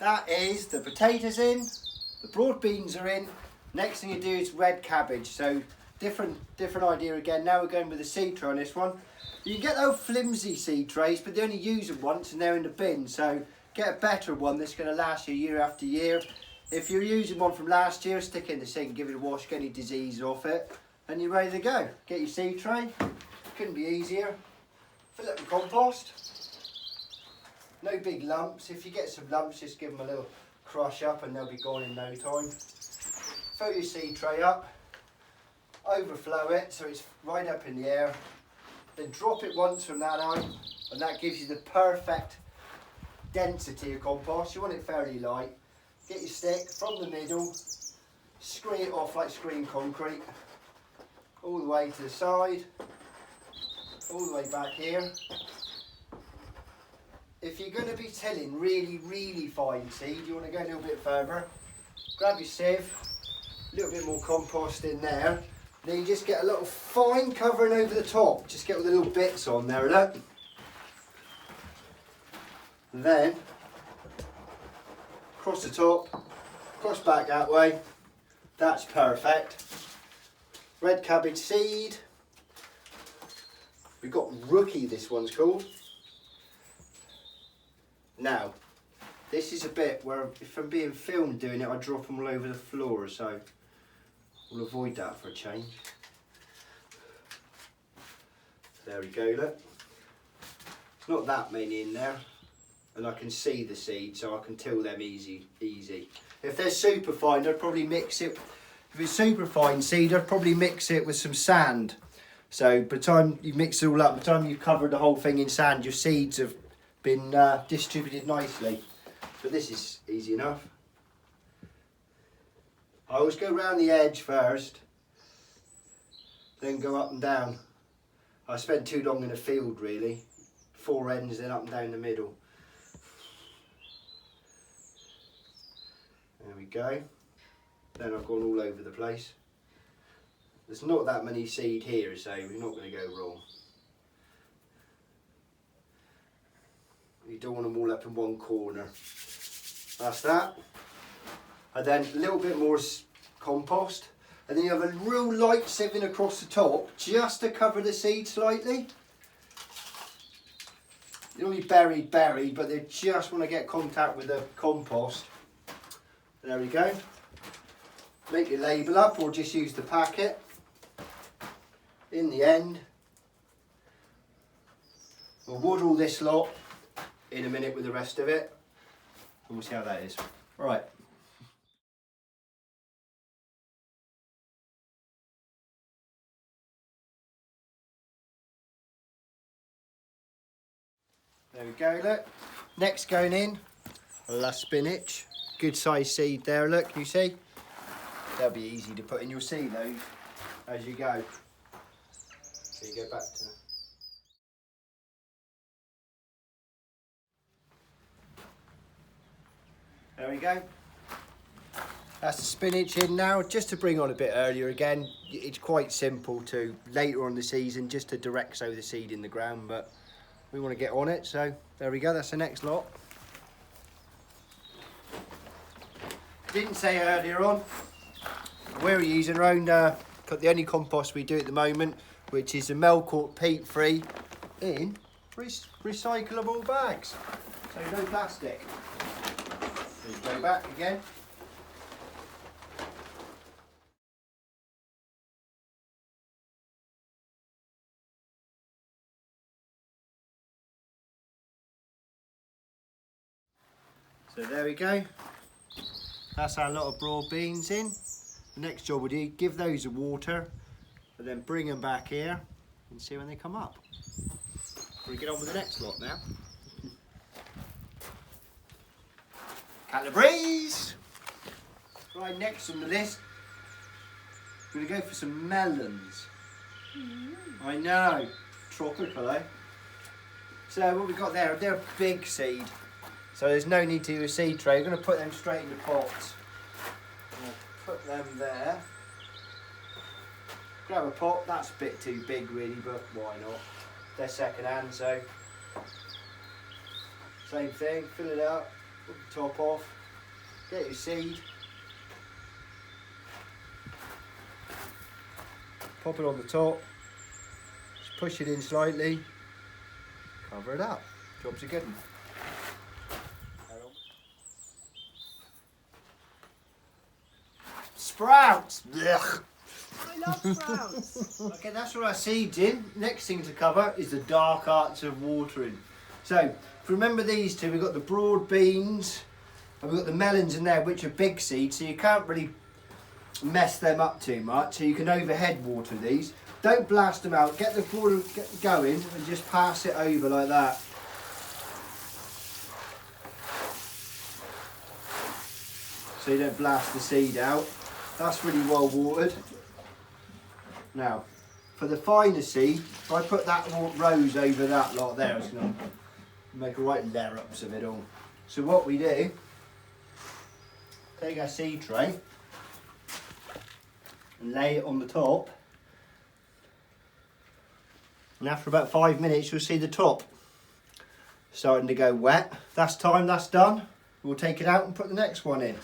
That is the potatoes in, the broad beans are in. Next thing you do is red cabbage. So different idea again. Now we're going with the seed tray on this one. You can get those flimsy seed trays, but they only use them once and they're in the bin. So get a better one that's going to last you year after year. If you're using one from last year, stick it in the sink, give it a wash, get any disease off it, and you're ready to go. Get your seed tray. Couldn't be easier. Fill up the compost. No big lumps. If you get some lumps, just give them a little crush up and they'll be gone in no time. Fill your seed tray up, overflow it so it's right up in the air. Then drop it once from that height, and that gives you the perfect density of compost. You want it fairly light. Get your stick from the middle, screen it off like screen concrete, all the way to the side, all the way back here. If you're going to be tilling really fine seed, you want to go a little bit further, grab your sieve, a little bit more compost in there, then you just get a little fine covering over the top, just get all the little bits on there, look. And then, across the top, cross back that way, that's perfect. Red cabbage seed, we've got rookie, this one's called. Now, this is a bit where if I'm being filmed doing it, I drop them all over the floor, so we'll avoid that for a change. There we go, look. It's not that many in there, and I can see the seed, so I can till them easy. If they're super fine, I'd probably mix it. If it's super fine seed, I'd probably mix it with some sand. So by the time you mix it all up, by the time you've covered the whole thing in sand, your seeds have been distributed nicely. But this is easy enough. I always go round the edge first, then go up and down. I spent too long in the field really. 4 ends, then up and down the middle. There we go. Then I've gone all over the place. There's not that many seed here, so we're not going to go wrong. You don't want them all up in one corner. That's that. And then a little bit more compost. And then you have a real light sieving across the top, just to cover the seed slightly. You don't be buried, but they just want to get contact with the compost. There we go. Make your label up or just use the packet. In the end, we'll wood all this lot in a minute with the rest of it, and we'll see how that is. Right. There we go, look. Next going in, la spinach. Good size seed there, look, you see? That'll be easy to put in. You'll see those as you go. So you go back to... There we go. That's the spinach in now. Just to bring on a bit earlier again, it's quite simple to later on the season just to direct sow the seed in the ground, but we want to get on it, so there we go, that's the next lot. Didn't say earlier on, we're using our own, the only compost we do at the moment, which is a Melcourt peat free in recyclable bags, so no plastic. Just go back again. So there we go. That's our lot of broad beans in. The next job we'll do, give those a water and then bring them back here and see when they come up. We'll get on with the next lot now. Calabrese! Right, next on the list, we're going to go for some melons. I know, tropical, eh? So what we've got there, they're a big seed. So there's no need to do a seed tray. We're going to put them straight in the pots. We'll put them there. Grab a pot, that's a bit too big really, but why not? They're second hand, so same thing, fill it up, Put the top off, get your seed, pop it on the top, just push it in slightly, cover it up, job's a good one. Sprouts! Ugh. I love sprouts! Okay, that's all our seeds in. Next thing to cover is the dark arts of watering. So, if you remember these two, we've got the broad beans and we've got the melons in there, which are big seeds, so you can't really mess them up too much, so you can overhead water these. Don't blast them out, get the water going and just pass it over like that. So you don't blast the seed out. That's really well watered. Now, for the finer seed, if I put that rose over that lot there, it's going to make a right layer-ups of it all. So what we do, take our seed tray and lay it on the top. And after about 5 minutes, you'll see the top starting to go wet. That's time, that's done. We'll take it out and put the next one in.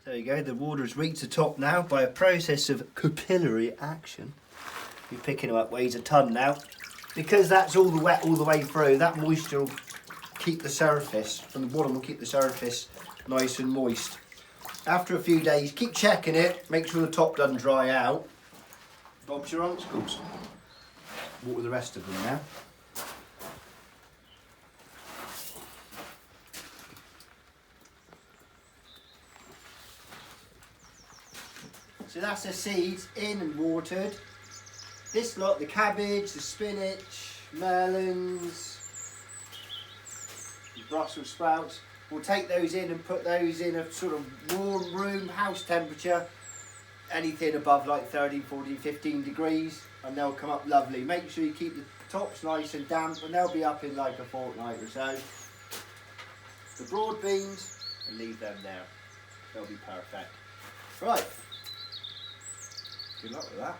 There you go, the water has reached the top now by a process of capillary action. You're picking them up, weighs a ton now. Because that's all the wet all the way through, that moisture will keep the surface, from the bottom will keep the surface nice and moist. After a few days, keep checking it, make sure the top doesn't dry out. Bob's your uncles. Water the rest of them now. So that's the seeds in and watered. This lot, the cabbage, the spinach, melons, Brussels sprouts, we'll take those in and put those in a sort of warm room, house temperature, anything above like 13, 14, 15 degrees, and they'll come up lovely. Make sure you keep the tops nice and damp, and they'll be up in like a fortnight or so. The broad beans, and leave them there. They'll be perfect. Right. Good luck with that.